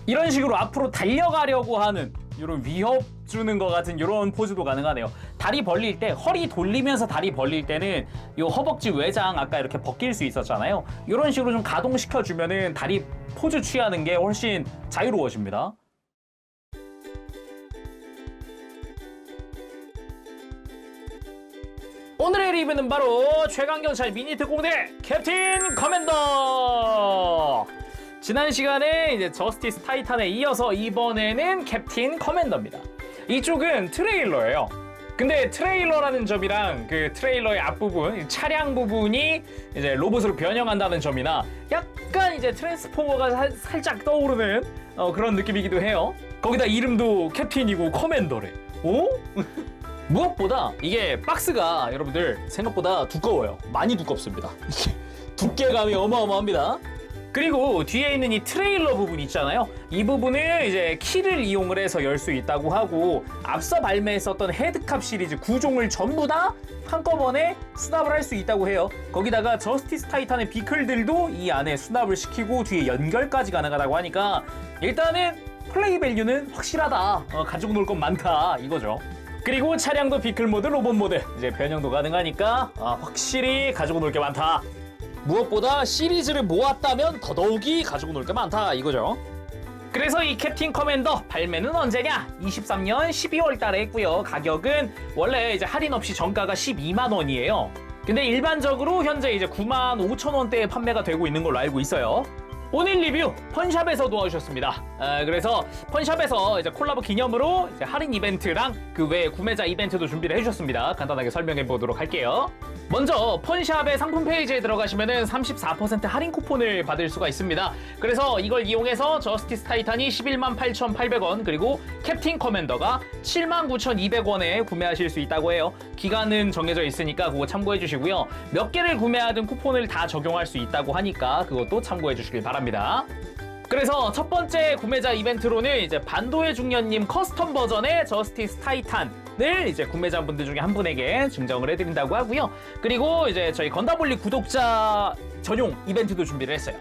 이런 식으로 앞으로 달려가려고 하는 이런 위협 주는 것 같은 이런 포즈도 가능하네요. 다리 벌릴 때, 허리 돌리면서 다리 벌릴 때는 이 허벅지 외장 아까 이렇게 벗길 수 있었잖아요. 이런 식으로 좀 가동시켜주면은 다리 포즈 취하는 게 훨씬 자유로워집니다. 오늘의 리뷰는 바로 최강경찰 미니 특공대 캡틴 커맨더! 지난 시간에 이제 저스티스 타이탄에 이어서 이번에는 캡틴 커맨더입니다. 이쪽은 트레일러예요. 근데 트레일러라는 점이랑 그 트레일러의 앞부분, 차량 부분이 이제 로봇으로 변형한다는 점이나 약간 이제 트랜스포머가 살짝 떠오르는 그런 느낌이기도 해요. 거기다 이름도 캡틴이고 커맨더래. 오? 무엇보다 이게 박스가 여러분들 생각보다 두꺼워요. 많이 두껍습니다. 두께감이 어마어마합니다. 그리고 뒤에 있는 이 트레일러 부분 있잖아요. 이 부분을 이제 키를 이용을 해서 열 수 있다고 하고, 앞서 발매했었던 헤드캅 시리즈 9종을 전부 다 한꺼번에 수납을 할 수 있다고 해요. 거기다가 저스티스 타이탄의 비클들도 이 안에 수납을 시키고 뒤에 연결까지 가능하다고 하니까 일단은 플레이 밸류는 확실하다. 가지고 놀 건 많다 이거죠. 그리고 차량도 비클 모드, 로봇 모드 이제 변형도 가능하니까 확실히 가지고 놀 게 많다. 무엇보다 시리즈를 모았다면 더더욱이 가지고 놀 게 많다 이거죠. 그래서 이 캡틴 커맨더 발매는 언제냐? 23년 12월 달에 했고요. 가격은 원래 이제 할인 없이 정가가 12만 원이에요. 근데 일반적으로 현재 이제 9만 5천 원대에 판매가 되고 있는 걸로 알고 있어요. 오늘 리뷰 펀샵에서 도와주셨습니다. 그래서 펀샵에서 이제 콜라보 기념으로 이제 할인 이벤트랑 그 외 구매자 이벤트도 준비를 해주셨습니다. 간단하게 설명해 보도록 할게요. 먼저 펀샵의 상품 페이지에 들어가시면은 34% 할인 쿠폰을 받을 수가 있습니다. 그래서 이걸 이용해서 저스티스 타이탄이 11만 8,800원 그리고 캡틴 커맨더가 7만 9,200원에 구매하실 수 있다고 해요. 기간은 정해져 있으니까 그거 참고해 주시고요. 몇 개를 구매하든 쿠폰을 다 적용할 수 있다고 하니까 그것도 참고해 주시길 바랍니다. 그래서 첫 번째 구매자 이벤트로는 이제 반도의 중년님 커스텀 버전의 저스티스 타이탄을 이제 구매자분들 중에 한 분에게 증정을 해드린다고 하고요. 그리고 이제 저희 건담올릭 구독자 전용 이벤트도 준비를 했어요.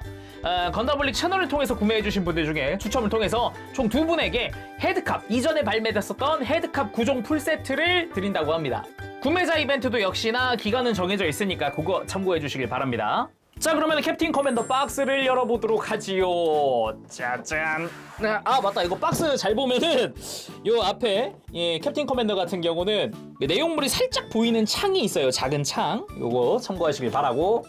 건담올릭 채널을 통해서 구매해주신 분들 중에 추첨을 통해서 총 2분에게 헤드캅, 이전에 발매됐었던 헤드캅 9종 풀세트를 드린다고 합니다. 구매자 이벤트도 역시나 기간은 정해져 있으니까 그거 참고해주시길 바랍니다. 자, 그러면 캡틴 커맨더 박스를 열어보도록 하지요. 짜잔. 아, 맞다. 이거 박스 잘 보면은 요 앞에 캡틴 커맨더 같은 경우는 내용물이 살짝 보이는 창이 있어요. 작은 창. 요거 참고하시길 바라고.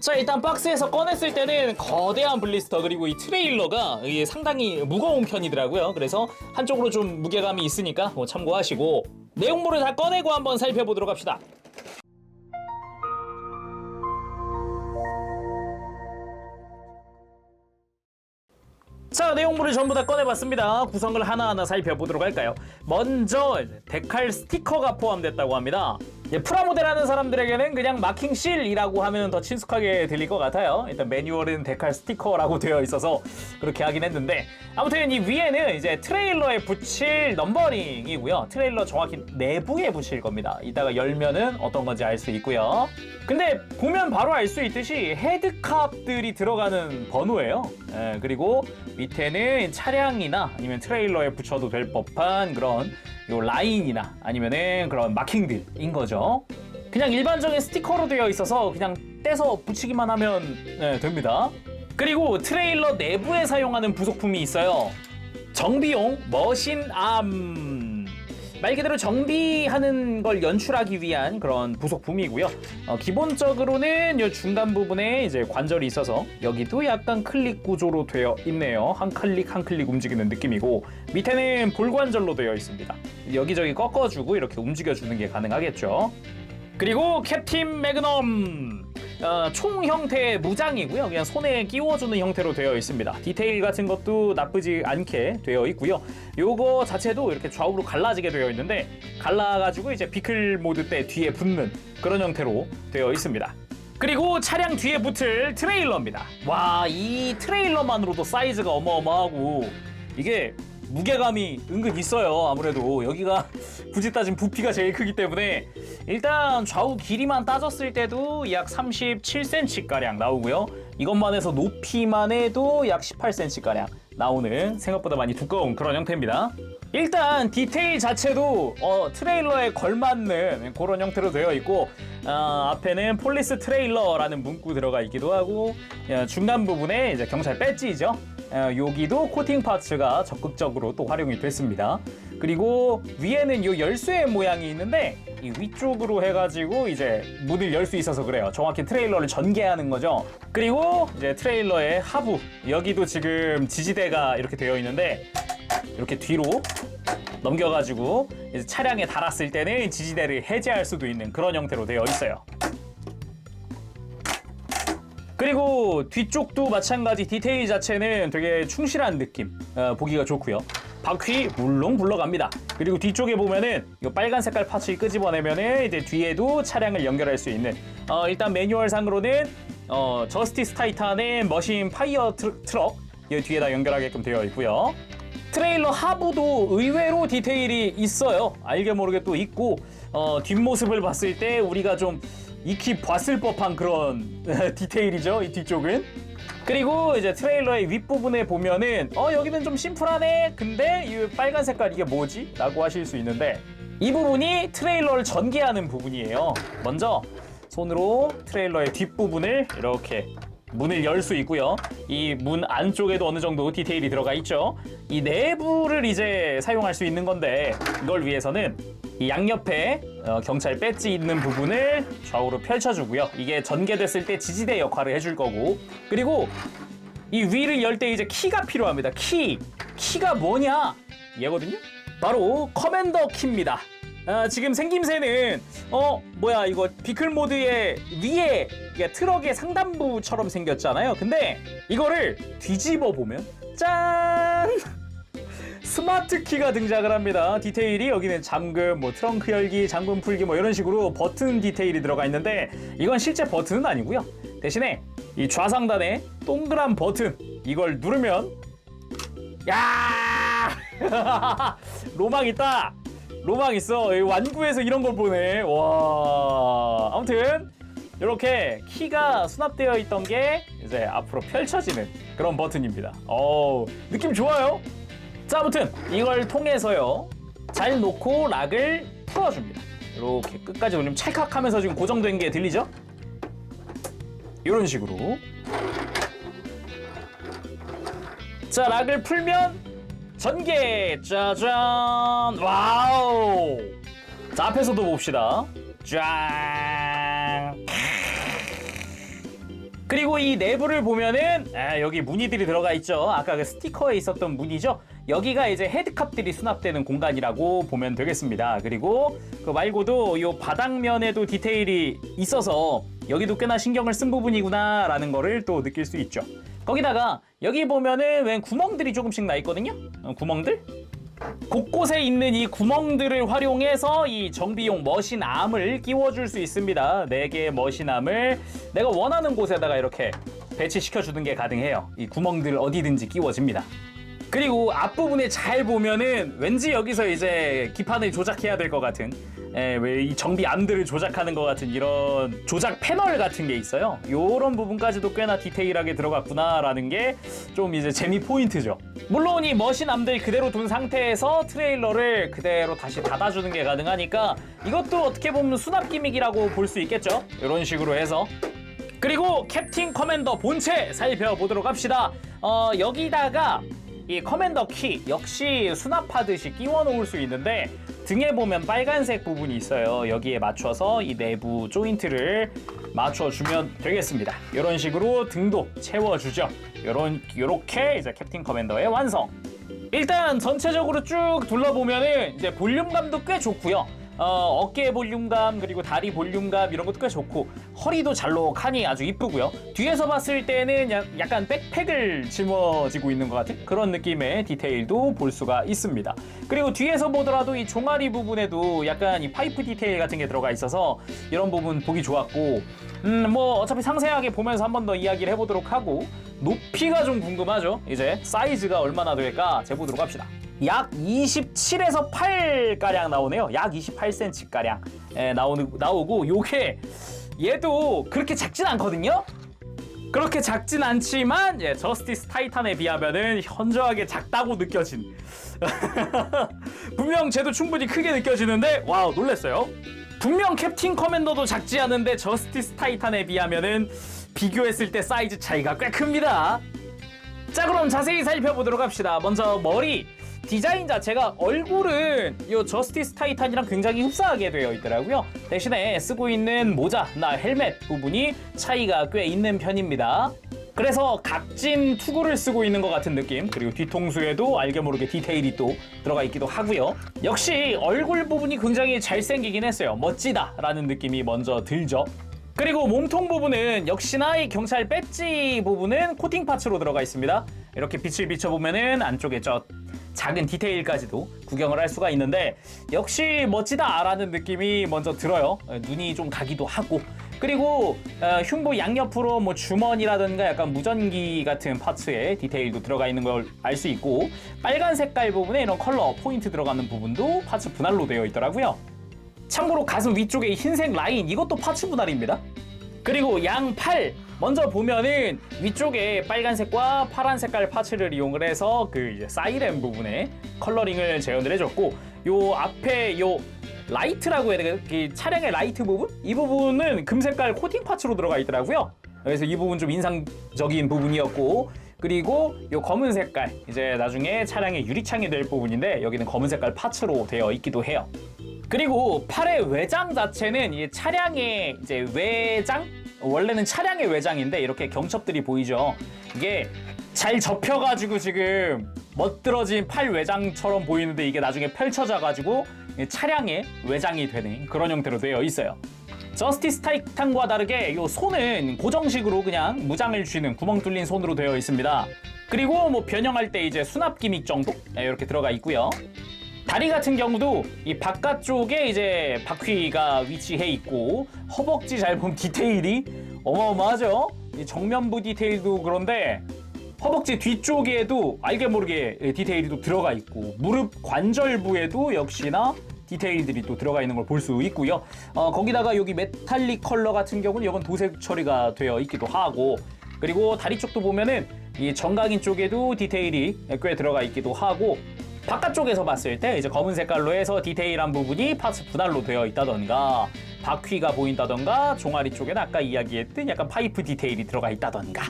자, 일단 박스에서 꺼냈을 때는 거대한 블리스터 그리고 이 트레일러가 이게 상당히 무거운 편이더라고요. 그래서 한쪽으로 좀 무게감이 있으니까 참고하시고 내용물을 다 꺼내고 한번 살펴보도록 합시다. 자, 내용물을 전부 다 꺼내봤습니다. 구성을 하나하나 살펴보도록 할까요? 먼저 데칼 스티커가 포함됐다고 합니다. 프라모델 하는 사람들에게는 그냥 마킹실이라고 하면 더 친숙하게 들릴 것 같아요. 일단 매뉴얼은 데칼 스티커라고 되어 있어서 그렇게 하긴 했는데, 아무튼 이 위에는 이제 트레일러에 붙일 넘버링이고요. 트레일러 정확히 내부에 붙일 겁니다. 이따가 열면은 어떤 건지 알 수 있고요. 근데 보면 바로 알 수 있듯이 헤드캅들이 들어가는 번호예요. 그리고 밑에는 차량이나 아니면 트레일러에 붙여도 될 법한 그런 요 라인이나 아니면은 그런 마킹들인 거죠. 그냥 일반적인 스티커로 되어 있어서 그냥 떼서 붙이기만 하면 됩니다. 그리고 트레일러 내부에 사용하는 부속품이 있어요. 정비용 머신암. 말 그대로 정비하는 걸 연출하기 위한 그런 부속품이고요. 기본적으로는 이 중간 부분에 이제 관절이 있어서 여기도 약간 클릭 구조로 되어 있네요. 한 클릭 한 클릭 움직이는 느낌이고, 밑에는 볼관절로 되어 있습니다. 여기저기 꺾어주고 이렇게 움직여주는 게 가능하겠죠. 그리고 캡틴 매그넘. 총 형태의 무장이고요. 그냥 손에 끼워주는 형태로 되어 있습니다. 디테일 같은 것도 나쁘지 않게 되어 있고요. 요거 자체도 이렇게 좌우로 갈라지게 되어 있는데, 갈라가지고 이제 비클 모드 때 뒤에 붙는 그런 형태로 되어 있습니다. 그리고 차량 뒤에 붙을 트레일러입니다. 와, 이 트레일러만으로도 사이즈가 어마어마하고, 이게 무게감이 은근 있어요. 아무래도 여기가 굳이 따지면 부피가 제일 크기 때문에 일단 좌우 길이만 따졌을 때도 약 37cm가량 나오고요. 이것만 해서 높이만 해도 약 18cm가량 나오는 생각보다 많이 두꺼운 그런 형태입니다. 일단 디테일 자체도 트레일러에 걸맞는 그런 형태로 되어 있고 앞에는 폴리스 트레일러라는 문구 들어가 있기도 하고 중간 부분에 이제 경찰 배지죠. 여기도 코팅 파츠가 적극적으로 또 활용이 됐습니다. 그리고 위에는 요 열쇠 모양이 있는데 이 위쪽으로 해가지고 이제 문을 열 수 있어서 그래요. 정확히 트레일러를 전개하는 거죠. 그리고 이제 트레일러의 하부 여기도 지금 지지대가 이렇게 되어 있는데 이렇게 뒤로 넘겨가지고 이제 차량에 달았을 때는 지지대를 해제할 수도 있는 그런 형태로 되어 있어요. 그리고 뒤쪽도 마찬가지 디테일 자체는 되게 충실한 느낌 보기가 좋고요. 바퀴 물렁 굴러갑니다. 그리고 뒤쪽에 보면은 이 빨간 색깔 파츠 끄집어내면은 이제 뒤에도 차량을 연결할 수 있는 일단 매뉴얼상으로는 저스티스 타이탄의 머신 파이어 트럭 이 뒤에다 연결하게끔 되어 있고요. 트레일러 하부도 의외로 디테일이 있어요. 알게 모르게 또 있고 뒷모습을 봤을 때 우리가 좀 익히 봤을 법한 그런 디테일이죠. 이 뒤쪽은. 그리고 이제 트레일러의 윗부분에 보면은 여기는 좀 심플하네. 근데 이 빨간 색깔 이게 뭐지? 라고 하실 수 있는데 이 부분이 트레일러를 전개하는 부분이에요. 먼저 손으로 트레일러의 뒷부분을 이렇게 문을 열 수 있고요. 이 문 안쪽에도 어느 정도 디테일이 들어가 있죠. 이 내부를 이제 사용할 수 있는 건데 이걸 위해서는 이 양옆에 경찰 배지 있는 부분을 좌우로 펼쳐주고요. 이게 전개됐을 때 지지대 역할을 해줄 거고 그리고 이 위를 열 때 이제 키가 필요합니다. 키가 뭐냐? 얘거든요. 바로 커맨더 키입니다. 지금 생김새는 뭐야 이거 비클 모드의 위에 트럭의 상단부처럼 생겼잖아요. 근데 이거를 뒤집어 보면 짠! 스마트 키가 등장을 합니다. 디테일이 여기는 잠금, 뭐 트렁크 열기, 잠금 풀기 뭐 이런 식으로 버튼 디테일이 들어가 있는데 이건 실제 버튼은 아니고요. 대신에 이 좌상단에 동그란 버튼 이걸 누르면 야! 로망 있다. 로망 있어. 완구에서 이런 걸 보네. 와. 아무튼 이렇게 키가 수납되어 있던 게 이제 앞으로 펼쳐지는 그런 버튼입니다. 느낌 좋아요. 자, 아무튼 이걸 통해서요 잘 놓고 락을 풀어줍니다. 이렇게 끝까지 올리면 찰칵하면서 지금 고정된 게 들리죠? 이런 식으로. 자, 락을 풀면 전개! 짜잔! 와우! 자, 앞에서도 봅시다. 짠! 그리고 이 내부를 보면은 여기 무늬들이 들어가 있죠. 아까 그 스티커에 있었던 무늬죠. 여기가 이제 헤드캅들이 수납되는 공간이라고 보면 되겠습니다. 그리고 그 말고도 이 바닥면에도 디테일이 있어서 여기도 꽤나 신경을 쓴 부분이구나 라는 거를 또 느낄 수 있죠. 거기다가 여기 보면은 웬 구멍들이 조금씩 나 있거든요. 구멍들? 곳곳에 있는 이 구멍들을 활용해서 이 정비용 머신암을 끼워줄 수 있습니다. 4개의 머신암을 내가 원하는 곳에다가 이렇게 배치시켜주는 게 가능해요. 이 구멍들 어디든지 끼워집니다. 그리고 앞부분에 잘 보면은 왠지 여기서 이제 기판을 조작해야 될 것 같은 왜 이 정비암들을 조작하는 것 같은 이런 조작 패널 같은 게 있어요. 요런 부분까지도 꽤나 디테일하게 들어갔구나라는 게 좀 이제 재미 포인트죠. 물론 이 머신암들 그대로 둔 상태에서 트레일러를 그대로 다시 닫아주는 게 가능하니까 이것도 어떻게 보면 수납 기믹이라고 볼 수 있겠죠. 이런 식으로 해서. 그리고 캡틴 커맨더 본체 살펴보도록 합시다. 여기다가 이 커맨더 키 역시 수납하듯이 끼워 놓을 수 있는데 등에 보면 빨간색 부분이 있어요. 여기에 맞춰서 이 내부 조인트를 맞춰주면 되겠습니다. 이런 식으로 등도 채워주죠. 요렇게 이제 캡틴 커맨더의 완성. 일단 전체적으로 쭉 둘러보면은 이제 볼륨감도 꽤 좋고요. 어깨 볼륨감 그리고 다리 볼륨감 이런 것도 꽤 좋고 허리도 잘록하니 아주 이쁘고요. 뒤에서 봤을 때는 약간 백팩을 짊어지고 있는 것 같은 그런 느낌의 디테일도 볼 수가 있습니다. 그리고 뒤에서 보더라도 이 종아리 부분에도 약간 이 파이프 디테일 같은 게 들어가 있어서 이런 부분 보기 좋았고 뭐 어차피 상세하게 보면서 한 번 더 이야기를 해보도록 하고 높이가 좀 궁금하죠. 이제 사이즈가 얼마나 될까 재보도록 합시다. 약 27에서 8가량 나오네요. 약 28cm가량 나오고 요게 얘도 그렇게 작진 않거든요. 그렇게 작진 않지만 저스티스 타이탄에 비하면은 현저하게 작다고 느껴진 분명 쟤도 충분히 크게 느껴지는데 와우 놀랬어요. 분명 캡틴 커맨더도 작지 않은데 저스티스 타이탄에 비하면은 비교했을 때 사이즈 차이가 꽤 큽니다. 자 그럼 자세히 살펴보도록 합시다. 먼저 머리 디자인 자체가 얼굴은 이 저스티스 타이탄이랑 굉장히 흡사하게 되어 있더라고요. 대신에 쓰고 있는 모자나 헬멧 부분이 차이가 꽤 있는 편입니다. 그래서 각진 투구를 쓰고 있는 것 같은 느낌, 그리고 뒤통수에도 알게 모르게 디테일이 또 들어가 있기도 하고요. 역시 얼굴 부분이 굉장히 잘생기긴 했어요. 멋지다 라는 느낌이 먼저 들죠. 그리고 몸통 부분은 역시나 이 경찰 배지 부분은 코팅 파츠로 들어가 있습니다. 이렇게 빛을 비춰보면은 안쪽에 저 작은 디테일까지도 구경을 할 수가 있는데 역시 멋지다 라는 느낌이 먼저 들어요. 눈이 좀 가기도 하고, 그리고 흉부 양옆으로 뭐 주머니라든가 약간 무전기 같은 파츠에 디테일도 들어가 있는 걸 알 수 있고, 빨간 색깔 부분에 이런 컬러 포인트 들어가는 부분도 파츠 분할로 되어 있더라고요. 참고로 가슴 위쪽에 흰색 라인 이것도 파츠 분할입니다. 그리고 양팔 먼저 보면은 위쪽에 빨간색과 파란 색깔 파츠를 이용을 해서 그 이제 사이렌 부분에 컬러링을 재현을 해줬고, 요 앞에 요 라이트라고 해야 되나? 그 차량의 라이트 부분? 이 부분은 금색깔 코팅 파츠로 들어가 있더라고요. 그래서 이 부분 좀 인상적인 부분이었고, 그리고 요 검은 색깔 이제 나중에 차량의 유리창이 될 부분인데 여기는 검은 색깔 파츠로 되어 있기도 해요. 그리고 팔의 외장 자체는 이 차량의 이제 외장? 원래는 차량의 외장인데 이렇게 경첩들이 보이죠. 이게 잘 접혀가지고 지금 멋들어진 팔 외장처럼 보이는데 이게 나중에 펼쳐져가지고 차량의 외장이 되는 그런 형태로 되어 있어요. 저스티스 타이탄과 다르게 이 손은 고정식으로 그냥 무장을 쥐는 구멍 뚫린 손으로 되어 있습니다. 그리고 뭐 변형할 때 이제 수납 기믹 정도 이렇게 들어가 있고요. 다리 같은 경우도 이 바깥쪽에 이제 바퀴가 위치해 있고, 허벅지 잘 보면 디테일이 어마어마하죠. 이 정면부 디테일도 그런데 허벅지 뒤쪽에도 알게 모르게 디테일이 또 들어가 있고, 무릎 관절부에도 역시나 디테일들이 또 들어가 있는 걸 볼 수 있고요. 거기다가 여기 메탈릭 컬러 같은 경우는 이건 도색 처리가 되어 있기도 하고, 그리고 다리 쪽도 보면은 이 정강인 쪽에도 디테일이 꽤 들어가 있기도 하고, 바깥쪽에서 봤을 때 이제 검은 색깔로 해서 디테일한 부분이 파츠 분할로 되어 있다던가, 바퀴가 보인다던가, 종아리 쪽에는 아까 이야기했던 약간 파이프 디테일이 들어가 있다던가,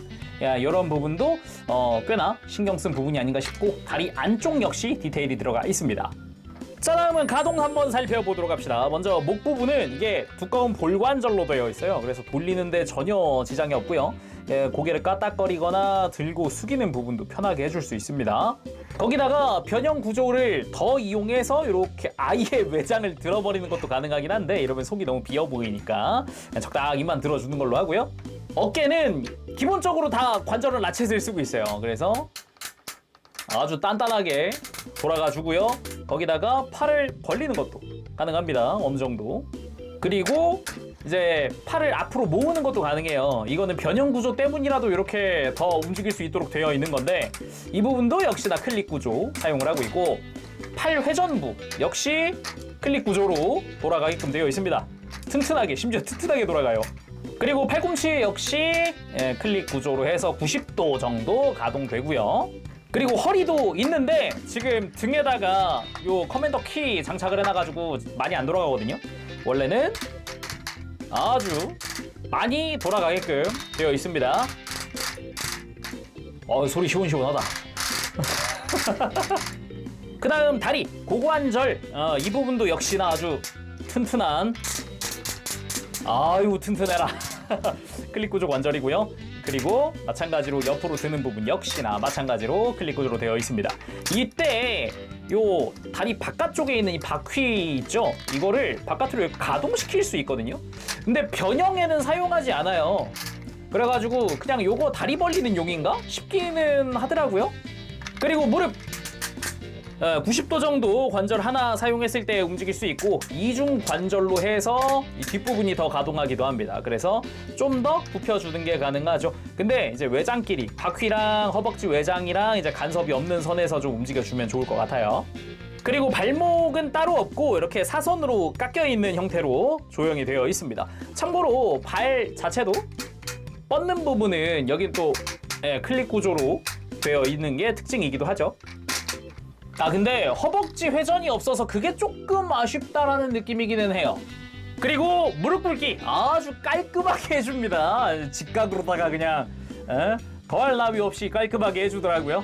이런 부분도 꽤나 신경 쓴 부분이 아닌가 싶고, 다리 안쪽 역시 디테일이 들어가 있습니다. 자 다음은 가동 한번 살펴보도록 합시다. 먼저 목 부분은 이게 두꺼운 볼관절로 되어 있어요. 그래서 돌리는데 전혀 지장이 없고요. 고개를 까딱거리거나 들고 숙이는 부분도 편하게 해줄 수 있습니다. 거기다가 변형 구조를 더 이용해서 이렇게 아예 외장을 들어버리는 것도 가능하긴 한데 이러면 속이 너무 비어 보이니까 적당히만 들어주는 걸로 하고요. 어깨는 기본적으로 다 관절은 라쳇을 쓰고 있어요. 그래서 아주 단단하게 돌아가주고요. 거기다가 팔을 벌리는 것도 가능합니다. 어느 정도. 그리고 이제 팔을 앞으로 모으는 것도 가능해요. 이거는 변형 구조 때문이라도 이렇게 더 움직일 수 있도록 되어 있는 건데, 이 부분도 역시나 클릭 구조 사용을 하고 있고, 팔 회전부 역시 클릭 구조로 돌아가게끔 되어 있습니다. 튼튼하게, 심지어 튼튼하게 돌아가요. 그리고 팔꿈치 역시 클릭 구조로 해서 90도 정도 가동되고요. 그리고 허리도 있는데 지금 등에다가 요 커맨더 키 장착을 해놔가지고 많이 안 돌아가거든요. 원래는 아주 많이 돌아가게끔 되어 있습니다. 소리 시원시원하다. 그 다음 다리, 고관절, 이 부분도 역시나 아주 튼튼한, 아유 튼튼해라. 클릭 구조 관절이고요. 그리고 마찬가지로 옆으로 드는 부분 역시나 마찬가지로 클릭 구조로 되어 있습니다. 이때 요 다리 바깥쪽에 있는 이 바퀴 있죠? 이거를 바깥으로 가동시킬 수 있거든요. 근데 변형에는 사용하지 않아요. 그래가지고 그냥 요거 다리 벌리는 용인가 싶기는 하더라고요. 그리고 무릎 90도 정도 관절 하나 사용했을 때 움직일 수 있고 이중 관절로 해서 이 뒷부분이 더 가동하기도 합니다. 그래서 좀 더 굽혀주는 게 가능하죠. 근데 이제 외장끼리 바퀴랑 허벅지 외장이랑 이제 간섭이 없는 선에서 좀 움직여주면 좋을 것 같아요. 그리고 발목은 따로 없고 이렇게 사선으로 깎여 있는 형태로 조형이 되어 있습니다. 참고로 발 자체도 뻗는 부분은 여긴 또 클립 구조로 되어 있는 게 특징이기도 하죠. 근데 허벅지 회전이 없어서 그게 조금 아쉽다라는 느낌이기는 해요. 그리고 무릎 꿇기 아주 깔끔하게 해줍니다. 직각으로다가 그냥 더할 나위 없이 깔끔하게 해주더라고요.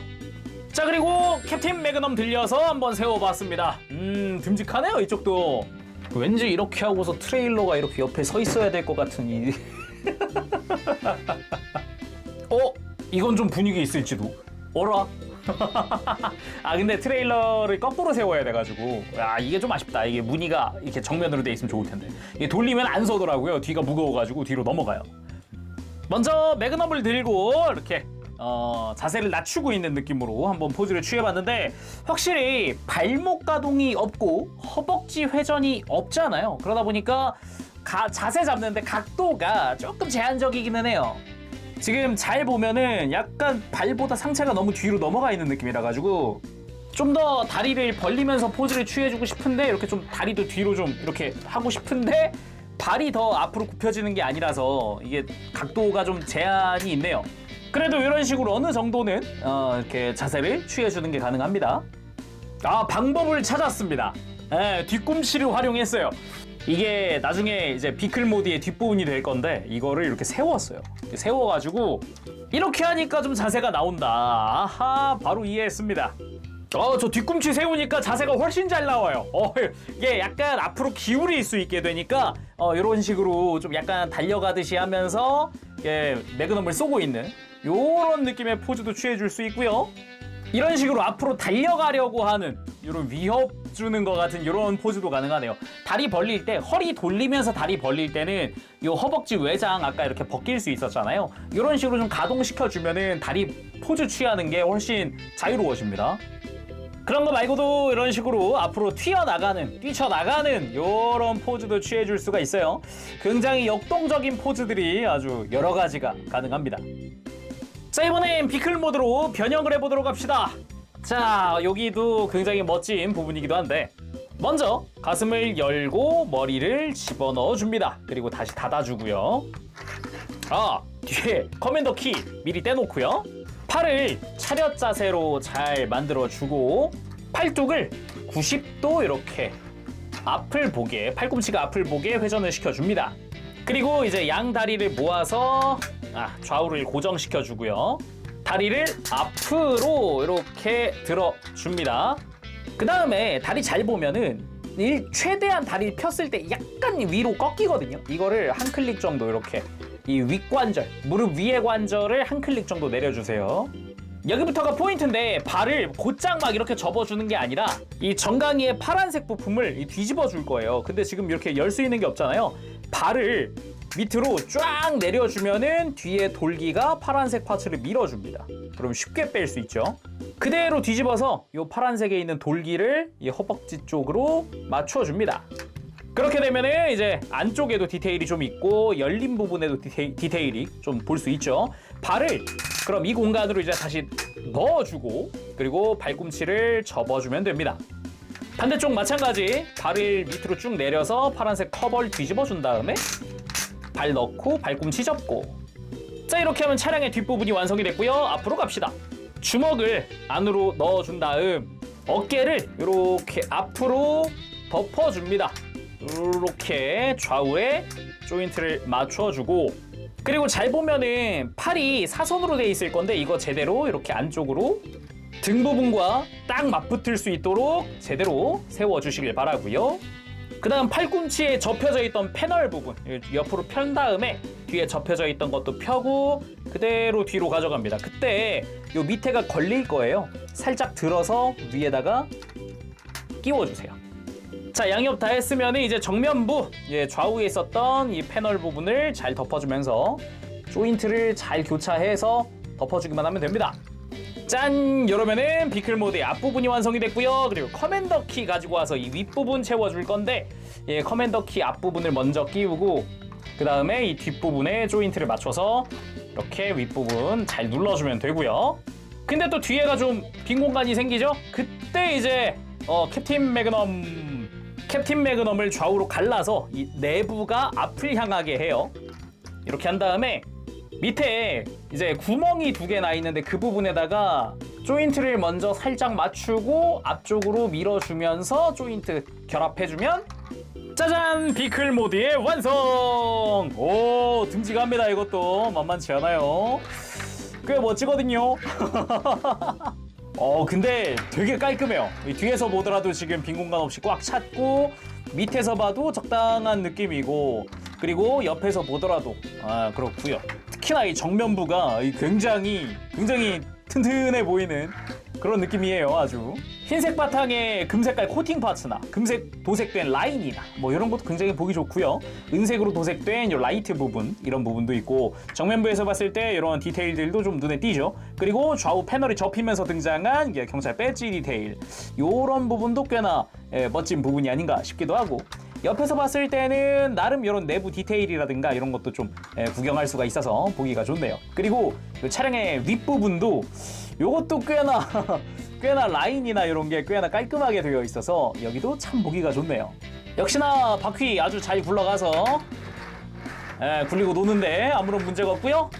자, 그리고 캡틴 매그넘 들려서 한번 세워봤습니다. 듬직하네요, 이쪽도. 왠지 이렇게 하고서 트레일러가 이렇게 옆에 서 있어야 될 것 같은 이 이건 좀 분위기 있을지도. 어라? 근데 트레일러를 거꾸로 세워야 돼가지고 이게 좀 아쉽다. 이게 무늬가 이렇게 정면으로 돼 있으면 좋을 텐데 이게 돌리면 안 서더라고요. 뒤가 무거워가지고 뒤로 넘어가요. 먼저 매그넘을 들고 이렇게 자세를 낮추고 있는 느낌으로 한번 포즈를 취해봤는데 확실히 발목 가동이 없고 허벅지 회전이 없잖아요. 그러다 보니까 자세 잡는데 각도가 조금 제한적이기는 해요. 지금 잘 보면은 약간 발보다 상체가 너무 뒤로 넘어가 있는 느낌이라 가지고 좀 더 다리를 벌리면서 포즈를 취해주고 싶은데 이렇게 좀 다리도 뒤로 좀 이렇게 하고 싶은데 발이 더 앞으로 굽혀지는 게 아니라서 이게 각도가 좀 제한이 있네요. 그래도 이런 식으로 어느 정도는 이렇게 자세를 취해주는 게 가능합니다. 방법을 찾았습니다. 뒤꿈치를 활용했어요. 이게 나중에 이제 비클 모드의 뒷부분이 될 건데 이거를 이렇게 세웠어요. 세워가지고 이렇게 하니까 좀 자세가 나온다. 아하, 바로 이해했습니다. 저 뒤꿈치 세우니까 자세가 훨씬 잘 나와요. 이게 약간 앞으로 기울일 수 있게 되니까 이런 식으로 좀 약간 달려가듯이 하면서 매그넘을 쏘고 있는 이런 느낌의 포즈도 취해줄 수 있고요. 이런 식으로 앞으로 달려가려고 하는 이런 위협 주는 것 같은 이런 포즈도 가능하네요. 다리 벌릴 때 허리 돌리면서 다리 벌릴 때는 이 허벅지 외장 아까 이렇게 벗길 수 있었잖아요. 이런 식으로 좀 가동시켜 주면은 다리 포즈 취하는 게 훨씬 자유로워집니다. 그런 거 말고도 이런 식으로 앞으로 뛰쳐나가는 이런 포즈도 취해줄 수가 있어요. 굉장히 역동적인 포즈들이 아주 여러 가지가 가능합니다. 자, 이번엔 비클 모드로 변형을 해보도록 합시다. 자, 여기도 굉장히 멋진 부분이기도 한데 먼저 가슴을 열고 머리를 집어넣어 줍니다. 그리고 다시 닫아주고요. 뒤에 커맨더 키 미리 떼놓고요. 팔을 차렷 자세로 잘 만들어주고 팔뚝을 90도 이렇게 앞을 보게, 팔꿈치가 앞을 보게 회전을 시켜줍니다. 그리고 이제 양 다리를 모아서 좌우를 고정시켜주고요. 다리를 앞으로 이렇게 들어줍니다. 그 다음에 다리 잘 보면은 최대한 다리를 폈을 때 약간 위로 꺾이거든요. 이거를 한 클릭 정도 이렇게 이 윗관절, 무릎 위의 관절을 한 클릭 정도 내려주세요. 여기부터가 포인트인데 발을 곧장 막 이렇게 접어주는 게 아니라 이 정강이의 파란색 부품을 뒤집어 줄 거예요. 근데 지금 이렇게 열 수 있는 게 없잖아요. 발을 밑으로 쫙 내려주면은 뒤에 돌기가 파란색 파츠를 밀어줍니다. 그럼 쉽게 뺄 수 있죠. 그대로 뒤집어서 이 파란색에 있는 돌기를 이 허벅지 쪽으로 맞춰줍니다. 그렇게 되면은 이제 안쪽에도 디테일이 좀 있고 열린 부분에도 디테일이 좀 볼 수 있죠. 발을 그럼 이 공간으로 이제 다시 넣어주고 그리고 발꿈치를 접어주면 됩니다. 반대쪽 마찬가지 발을 밑으로 쭉 내려서 파란색 커버를 뒤집어 준 다음에 발 넣고 발꿈치 접고. 자, 이렇게 하면 차량의 뒷부분이 완성이 됐고요. 앞으로 갑시다. 주먹을 안으로 넣어준 다음 어깨를 이렇게 앞으로 덮어줍니다. 이렇게 좌우에 조인트를 맞춰주고 그리고 잘 보면은 팔이 사선으로 돼 있을 건데 이거 제대로 이렇게 안쪽으로 등 부분과 딱 맞붙을 수 있도록 제대로 세워주시길 바라고요. 그 다음 팔꿈치에 접혀져 있던 패널 부분 옆으로 편 다음에 뒤에 접혀져 있던 것도 펴고 그대로 뒤로 가져갑니다. 그때 요 밑에가 걸릴 거예요. 살짝 들어서 위에다가 끼워주세요. 자, 양옆 다 했으면 이제 정면부 좌우에 있었던 이 패널 부분을 잘 덮어주면서 조인트를 잘 교차해서 덮어주기만 하면 됩니다. 짠! 이러면은 비클 모드의 앞부분이 완성이 됐고요. 그리고 커맨더 키 가지고 와서 이 윗부분 채워줄 건데, 예, 커맨더 키 앞부분을 먼저 끼우고 그 다음에 이 뒷부분에 조인트를 맞춰서 이렇게 윗부분 잘 눌러주면 되고요. 근데 또 뒤에가 좀 빈 공간이 생기죠? 그때 이제 캡틴 매그넘을 좌우로 갈라서 이 내부가 앞을 향하게 해요. 이렇게 한 다음에 밑에 이제 구멍이 2개 나 있는데 그 부분에다가 조인트를 먼저 살짝 맞추고 앞쪽으로 밀어주면서 조인트 결합해주면 짜잔! 비클 모드의 완성! 오, 듬직합니다. 이것도 만만치 않아요. 꽤 멋지거든요. 근데 되게 깔끔해요. 뒤에서 보더라도 지금 빈 공간 없이 꽉 찼고, 밑에서 봐도 적당한 느낌이고, 그리고 옆에서 보더라도 그렇고요. 특히나 이 정면부가 굉장히 튼튼해 보이는 그런 느낌이에요. 아주 흰색 바탕에 금색깔 코팅 파츠나 금색 도색된 라인이나 뭐 이런 것도 굉장히 보기 좋고요. 은색으로 도색된 이 라이트 부분, 이런 부분도 있고, 정면부에서 봤을 때 이런 디테일들도 좀 눈에 띄죠. 그리고 좌우 패널이 접히면서 등장한 경찰 배지 디테일, 이런 부분도 꽤나 멋진 부분이 아닌가 싶기도 하고, 옆에서 봤을 때는 나름 이런 내부 디테일이라든가 이런 것도 좀 구경할 수가 있어서 보기가 좋네요. 그리고 그 차량의 윗부분도 요것도 꽤나 라인이나 이런 게 꽤나 깔끔하게 되어 있어서 여기도 참 보기가 좋네요. 역시나 바퀴 아주 잘 굴러가서 굴리고 노는데 아무런 문제가 없고요.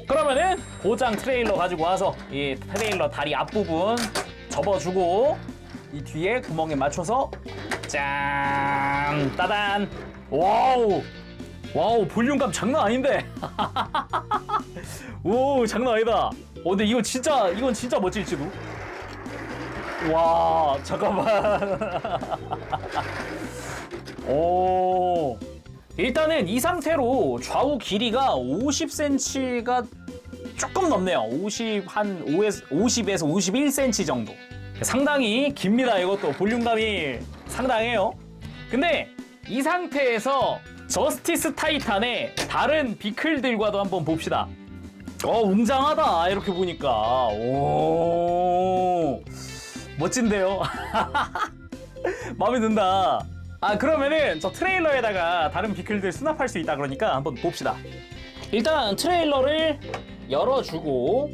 그러면은 고장 트레일러 가지고 와서 이 트레일러 다리 앞부분 접어주고 이 뒤에 구멍에 맞춰서 짠! 따단! 와우! 볼륨감 장난 아닌데? 오, 장난 아니다. 근데 이건 진짜 멋질지도. 와, 잠깐만. 오. 일단은 이 상태로 좌우 길이가 50cm가 조금 넘네요. 50에서 51cm 정도. 상당히 깁니다. 이것도 볼륨감이 상당해요. 근데 이 상태에서 저스티스 타이탄의 다른 비클들과도 한번 봅시다. 웅장하다. 이렇게 보니까. 오, 멋진데요? 마음에 든다. 그러면은 저 트레일러에다가 다른 비클들 수납할 수 있다 그러니까 한번 봅시다. 일단 트레일러를 열어주고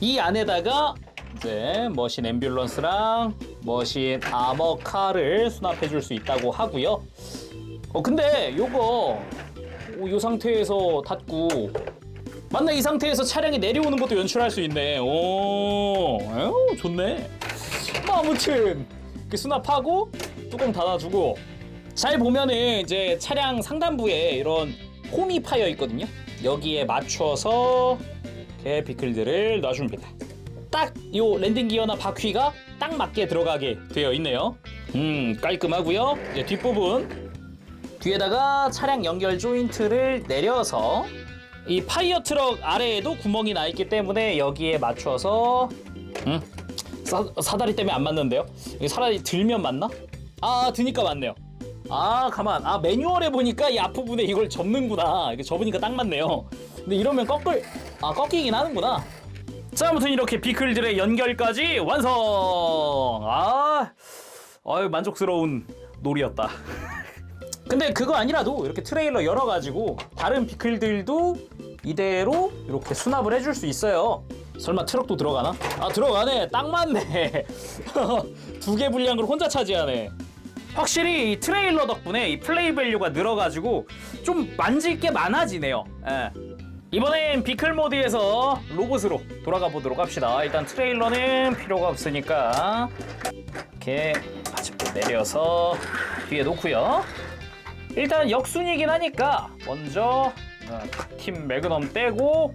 이 안에다가 이제 머신 앰뷸런스랑 머신 아머카를 수납해 줄 수 있다고 하고요. 근데 요거 요 상태에서 닫고 맞나, 이 상태에서 차량이 내려오는 것도 연출할 수 있네. 오, 좋네. 아무튼 이렇게 수납하고 뚜껑 닫아주고, 잘 보면은 이제 차량 상단부에 이런 홈이 파여 있거든요. 여기에 맞춰서 이렇게 비클들을 놔줍니다. 딱 요 랜딩 기어나 바퀴가 딱 맞게 들어가게 되어 있네요. 깔끔하고요. 이제 뒷부분 뒤에다가 차량 연결 조인트를 내려서 이 파이어 트럭 아래에도 구멍이 나 있기 때문에 여기에 맞춰서 사다리 때문에 안 맞는데요? 이게 사다리 들면 맞나? 드니까 맞네요. 가만. 매뉴얼에 보니까 이 앞부분에 이걸 접는구나. 이게 접으니까 딱 맞네요. 근데 이러면 꺾이긴 하는구나. 자, 아무튼 이렇게 비클들의 연결까지 완성! 만족스러운 놀이였다. 근데 그거 아니라도 이렇게 트레일러 열어가지고 다른 비클들도 이대로 이렇게 수납을 해줄 수 있어요. 설마 트럭도 들어가나? 들어가네. 딱 맞네. 2개 분량을 혼자 차지하네. 확실히 이 트레일러 덕분에 이 플레이 밸류가 늘어가지고 좀 만질 게 많아지네요. 이번엔 비클 모드에서 로봇으로 돌아가 보도록 합시다. 일단 트레일러는 필요가 없으니까 이렇게 가볍게 내려서 뒤에 놓고요. 일단 역순이긴 하니까 먼저 팀 매그넘 떼고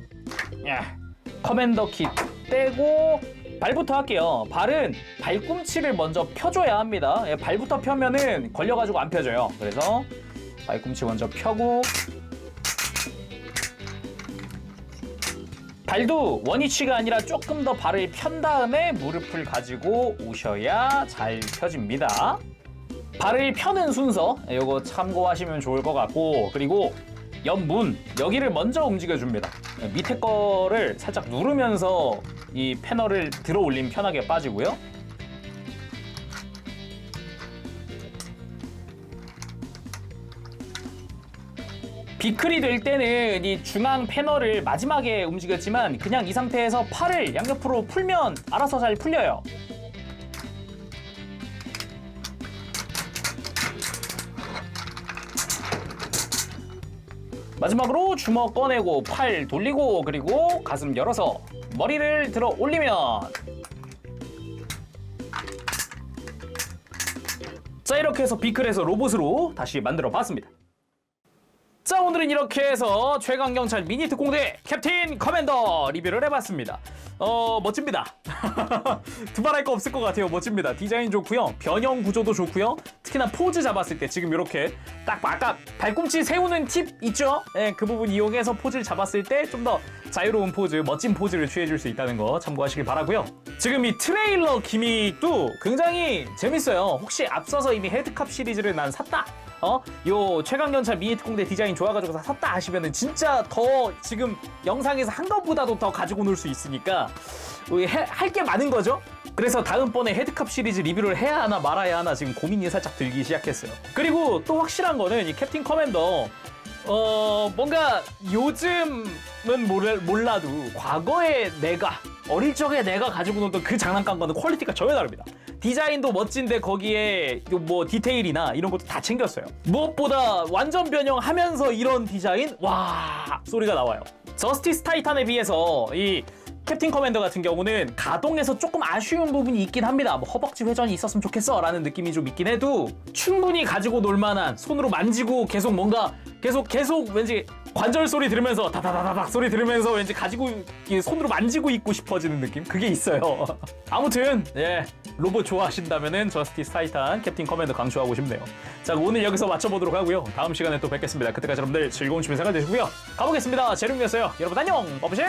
커맨더 키 떼고 발부터 할게요. 발은 발꿈치를 먼저 펴줘야 합니다. 발부터 펴면은 걸려가지고 안 펴져요. 그래서 발꿈치 먼저 펴고, 발도 원위치가 아니라 조금 더 발을 편 다음에 무릎을 가지고 오셔야 잘 펴집니다. 발을 펴는 순서 이거 참고하시면 좋을 것 같고, 그리고 옆문 여기를 먼저 움직여줍니다. 밑에 거를 살짝 누르면서 이 패널을 들어 올리면 편하게 빠지고요. 비클이 될 때는 이 중앙 패널을 마지막에 움직였지만 그냥 이 상태에서 팔을 양옆으로 풀면 알아서 잘 풀려요. 마지막으로 주먹 꺼내고 팔 돌리고 그리고 가슴 열어서 머리를 들어 올리면 자 이렇게 해서 비클에서 로봇으로 다시 만들어 봤습니다. 자 오늘은 이렇게 해서 최강경찰 미니 특공대 캡틴 커맨더 리뷰를 해봤습니다. 멋집니다. 두말할 거 없을 것 같아요. 멋집니다. 디자인 좋고요. 변형 구조도 좋고요. 특히나 포즈 잡았을 때 지금 이렇게 딱 아까 발꿈치 세우는 팁 있죠? 네, 그 부분 이용해서 포즈를 잡았을 때 좀 더 자유로운 포즈, 멋진 포즈를 취해줄 수 있다는 거 참고하시길 바라고요. 지금 이 트레일러 기믹도 굉장히 재밌어요. 혹시 앞서서 이미 헤드캅 시리즈를 난 샀다. 요 최강경찰 미니 특공대 디자인 좋아가지고 샀다 하시면은 진짜 더 지금 영상에서 한 것보다도 더 가지고 놀 수 있으니까 할 게 많은 거죠. 그래서 다음번에 헤드캅 시리즈 리뷰를 해야 하나 말아야 하나 지금 고민이 살짝 들기 시작했어요. 그리고 또 확실한 거는 이 캡틴 커맨더 뭔가 요즘은 몰라도 과거에 내가 어릴 적에 내가 가지고 놀던 그 장난감과는 퀄리티가 전혀 다릅니다. 디자인도 멋진데 거기에 뭐 디테일이나 이런 것도 다 챙겼어요. 무엇보다 완전 변형하면서 이런 디자인 와 소리가 나와요. 저스티스 타이탄에 비해서 이 캡틴 커맨더 같은 경우는 가동에서 조금 아쉬운 부분이 있긴 합니다. 뭐 허벅지 회전이 있었으면 좋겠어 라는 느낌이 좀 있긴 해도 충분히 가지고 놀만한, 손으로 만지고 계속 뭔가 계속 왠지 관절 소리 들으면서 다다다다닥 소리 들으면서 왠지 가지고 손으로 만지고 있고 싶어지는 느낌? 그게 있어요. 아무튼 로봇 좋아하신다면은 저스티스 타이탄 캡틴 커맨더 강추하고 싶네요. 자 오늘 여기서 마쳐보도록 하고요. 다음 시간에 또 뵙겠습니다. 그때까지 여러분들 즐거운 취미 생활 되시고요. 가보겠습니다. 제룡이었어요. 여러분 안녕. 버브실.